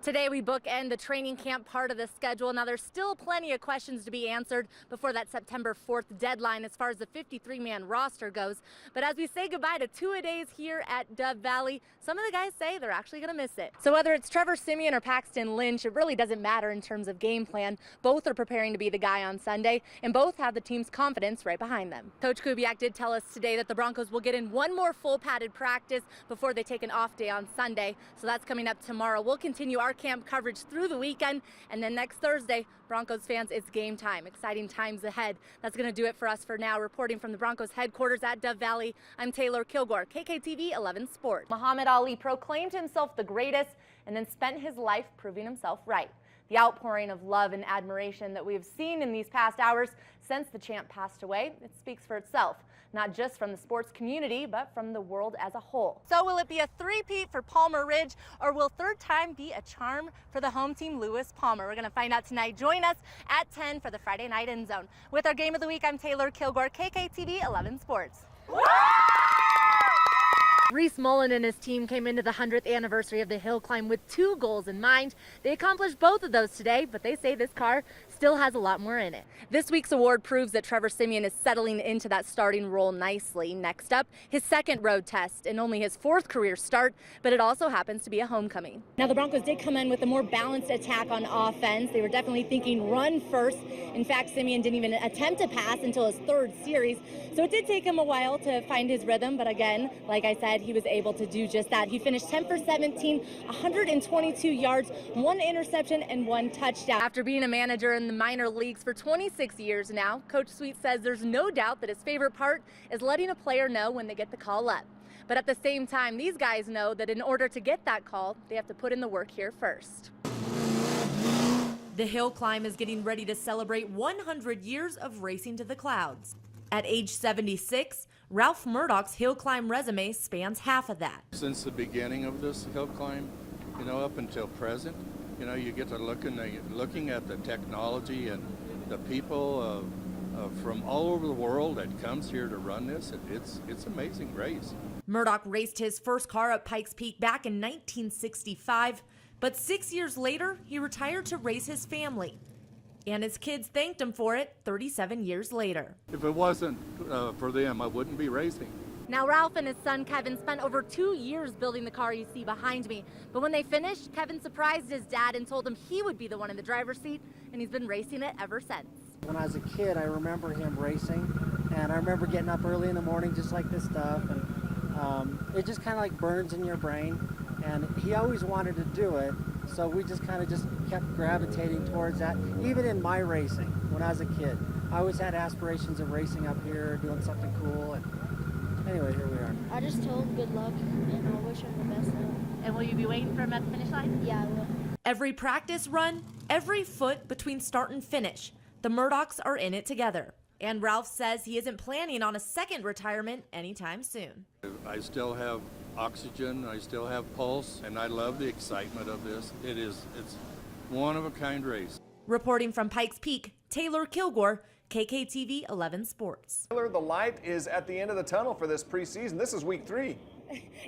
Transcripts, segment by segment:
Today we bookend the training camp part of the schedule. Now there's still plenty of questions to be answered before that September 4th deadline as far as the 53-man roster goes. But as we say goodbye to two-a-days here at Dove Valley, some of the guys say they're actually going to miss it. So whether it's Trevor Siemian or Paxton Lynch, it really doesn't matter in terms of game plan. Both are preparing to be the guy on Sunday, and both have the team's confidence right behind them. Coach Kubiak did tell us today that the Broncos will get in one more full padded practice before they take an off day on Sunday. So that's coming up tomorrow. We'll continue our camp coverage through the weekend, and then next Thursday, Broncos fans, it's game time. Exciting times ahead. That's going to do it for us for now. Reporting from the Broncos headquarters at Dove Valley, I'm Taylor Kilgore, KKTV 11 Sports. Muhammad Ali proclaimed himself the greatest and then spent his life proving himself right. The outpouring of love and admiration that we have seen in these past hours since the champ passed away, it speaks for itself. Not just from the sports community, but from the world as a whole. So will it be a three-peat for Palmer Ridge, or will third time be a charm for the home team, Lewis Palmer? We're going to find out tonight. Join us at 10 for the Friday Night End Zone. With our Game of the Week, I'm Taylor Kilgore, KKTV 11 Sports. Reese Mullen and his team came into the 100th anniversary of the hill climb with 2 goals in mind. They accomplished both of those today, but they say this car still has a lot more in it. This week's award proves that Trevor Siemian is settling into that starting role nicely. Next up, his second road test and only his 4th career start, but it also happens to be a homecoming. Now the Broncos did come in with a more balanced attack on offense. They were definitely thinking run first. In fact, Siemian didn't even attempt to pass until his 3rd series, so it did take him a while to find his rhythm, but again, like I said, he was able to do just that. He finished 10 for 17, 122 yards, 1 interception, and 1 touchdown. After being a manager in the minor leagues for 26 years now, Coach Sweet says there's no doubt that his favorite part is letting a player know when they get the call up. But at the same time, these guys know that in order to get that call, they have to put in the work here first. The hill climb is getting ready to celebrate 100 years of racing to the clouds. At age 76, Ralph Murdoch's hill climb resume spans half of that. Since the beginning of this hill climb, up until present, you get to looking at the technology and the people from all over the world that comes here to run this. It's an amazing race. Murdoch raced his first car at Pikes Peak back in 1965, but 6 years later, he retired to raise his family. And his kids thanked him for it 37 years later. If it wasn't for them, I wouldn't be racing. Now Ralph and his son Kevin spent over 2 years building the car you see behind me. But when they finished, Kevin surprised his dad and told him he would be the one in the driver's seat, and he's been racing it ever since. When I was a kid, I remember him racing, and I remember getting up early in the morning just like this stuff, and it just kind of like burns in your brain, and he always wanted to do it. So we just kept gravitating towards that. Even in my racing, when I was a kid, I always had aspirations of racing up here, doing something cool. And anyway, here we are. I just told him good luck, and I wish him the best luck. And will you be waiting for him at the finish line? Yeah, I will. Every practice run, every foot between start and finish, the Murdochs are in it together. And Ralph says he isn't planning on a second retirement anytime soon. I still have oxygen, I still have pulse, and I love the excitement of this. It's one-of-a-kind race. Reporting from Pikes Peak, Taylor Kilgore, KKTV 11 Sports. Taylor, the light is at the end of the tunnel for this preseason. This is week 3.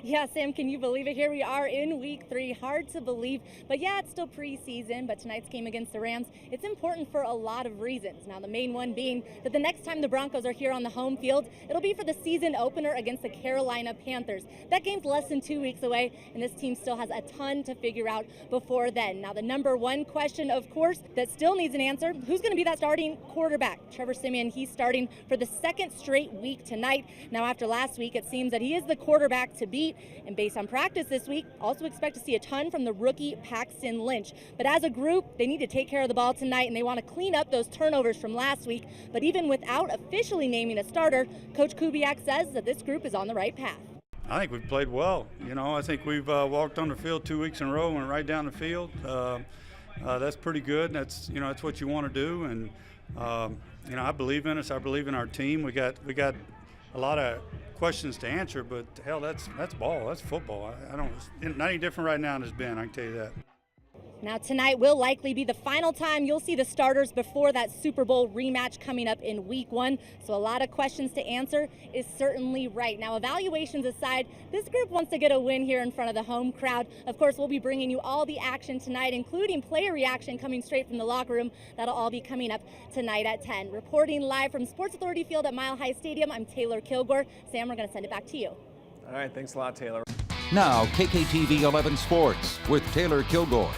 Yeah, Sam, can you believe it? Here we are in week 3. Hard to believe, but yeah, it's still preseason. But tonight's game against the Rams, it's important for a lot of reasons. Now, the main one being that the next time the Broncos are here on the home field, it'll be for the season opener against the Carolina Panthers. That game's less than 2 weeks away, and this team still has a ton to figure out before then. Now, the number one question, of course, that still needs an answer: who's going to be that starting quarterback? Trevor Siemian, he's starting for the 2nd straight week tonight. Now, after last week, it seems that he is the quarterback to beat, and based on practice this week, also expect to see a ton from the rookie Paxton Lynch. But as a group, they need to take care of the ball tonight, and they want to clean up those turnovers from last week. But even without officially naming a starter, Coach Kubiak says that this group is on the right path. I think we've played well. I think we've walked on the field 2 weeks in a row and went right down the field. That's pretty good. That's what you want to do, and I believe in us. I believe in our team. We got a lot of questions to answer, but hell, that's ball. That's football. I don't. Not any different right now than it's been. I can tell you that. Now tonight will likely be the final time you'll see the starters before that Super Bowl rematch coming up in week 1. So a lot of questions to answer is certainly right. Now evaluations aside, this group wants to get a win here in front of the home crowd. Of course, we'll be bringing you all the action tonight, including player reaction coming straight from the locker room. That'll all be coming up tonight at 10. Reporting live from Sports Authority Field at Mile High Stadium, I'm Taylor Kilgore. Sam, we're going to send it back to you. All right, thanks a lot, Taylor. Now, KKTV 11 Sports with Taylor Kilgore.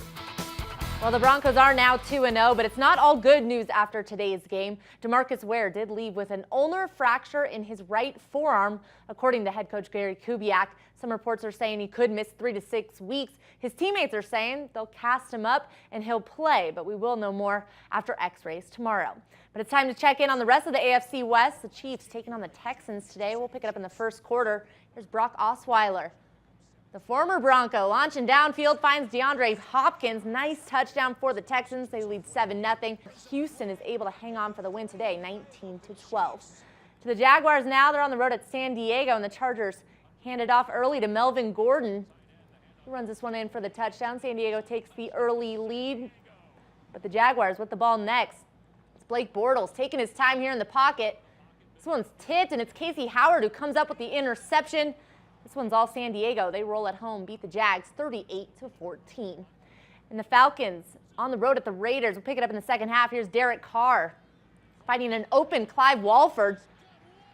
Well, the Broncos are now 2-0, but it's not all good news after today's game. DeMarcus Ware did leave with an ulnar fracture in his right forearm, according to head coach Gary Kubiak. Some reports are saying he could miss 3 to 6 weeks. His teammates are saying they'll cast him up and he'll play, but we will know more after x-rays tomorrow. But it's time to check in on the rest of the AFC West. The Chiefs taking on the Texans today. We'll pick it up in the first quarter. Here's Brock Osweiler. The former Bronco launching downfield finds DeAndre Hopkins. Nice touchdown for the Texans. They lead 7-0. Houston is able to hang on for the win today, 19-12. To the Jaguars now, they're on the road at San Diego, and the Chargers hand it off early to Melvin Gordon. He runs this one in for the touchdown. San Diego takes the early lead, but the Jaguars with the ball next. It's Blake Bortles taking his time here in the pocket. This one's tipped, and it's Casey Howard who comes up with the interception. This one's all San Diego. They roll at home, beat the Jags 38-14. And the Falcons on the road at the Raiders. We'll pick it up in the second half. Here's Derek Carr fighting an open Clive Walford.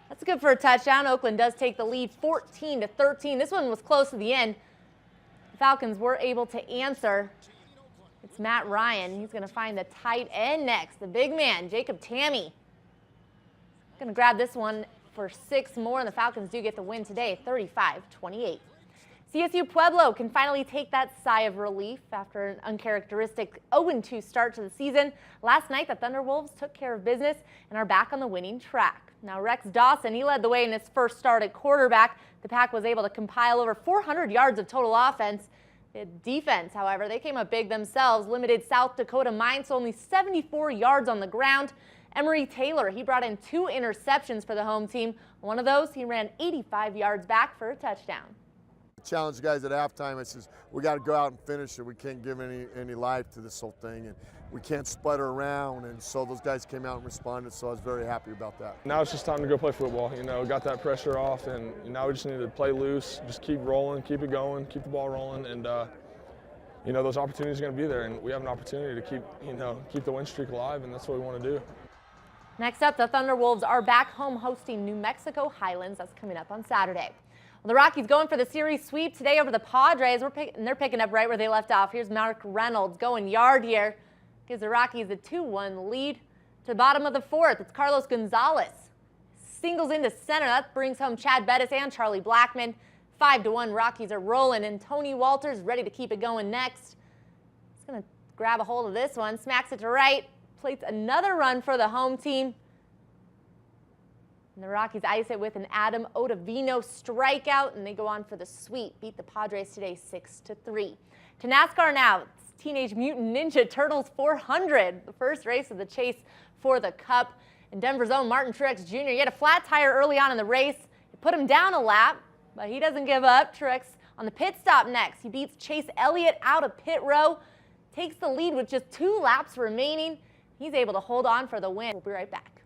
That's good for a touchdown. Oakland does take the lead 14-13. This one was close to the end. The Falcons were able to answer. It's Matt Ryan. He's going to find the tight end next. The big man, Jacob Tamme. Going to grab this one for 6 more, and the Falcons do get the win today, 35-28. CSU Pueblo can finally take that sigh of relief after an uncharacteristic 0-2 start to the season. Last night, the Thunderwolves took care of business and are back on the winning track. Now, Rex Dawson, he led the way in his first start at quarterback. The Pack was able to compile over 400 yards of total offense. The defense, however, they came up big themselves, limited South Dakota Mines to only 74 yards on the ground. Emery Taylor, he brought in 2 interceptions for the home team. One of those, he ran 85 yards back for a touchdown. Challenge the guys at halftime. I says, we got to go out and finish it. We can't give any life to this whole thing, and we can't sputter around. And so those guys came out and responded, so I was very happy about that. Now it's just time to go play football. You know, got that pressure off, and now we just need to play loose, just keep rolling, keep it going, keep the ball rolling, and you know, those opportunities are going to be there, and we have an opportunity to keep the win streak alive, and that's what we want to do. Next up, the Thunderwolves are back home hosting New Mexico Highlands. That's coming up on Saturday. Well, the Rockies going for the series sweep today over the Padres. And they're picking up right where they left off. Here's Mark Reynolds going yard here. Gives the Rockies a 2-1 lead. To the bottom of the 4th, it's Carlos Gonzalez. Singles into center. That brings home Chad Bettis and Charlie Blackmon. 5-1, Rockies are rolling, and Tony Walters ready to keep it going next. He's going to grab a hold of this one, smacks it to right. Plates another run for the home team. And the Rockies ice it with an Adam Ottavino strikeout, and they go on for the sweep. Beat the Padres today 6-3. To NASCAR now. It's Teenage Mutant Ninja Turtles 400, the first race of the chase for the Cup. And Denver's own Martin Truex Jr. He had a flat tire early on in the race. It put him down a lap, but he doesn't give up. Truex on the pit stop next. He beats Chase Elliott out of pit row, takes the lead with just 2 laps remaining. He's able to hold on for the win. We'll be right back.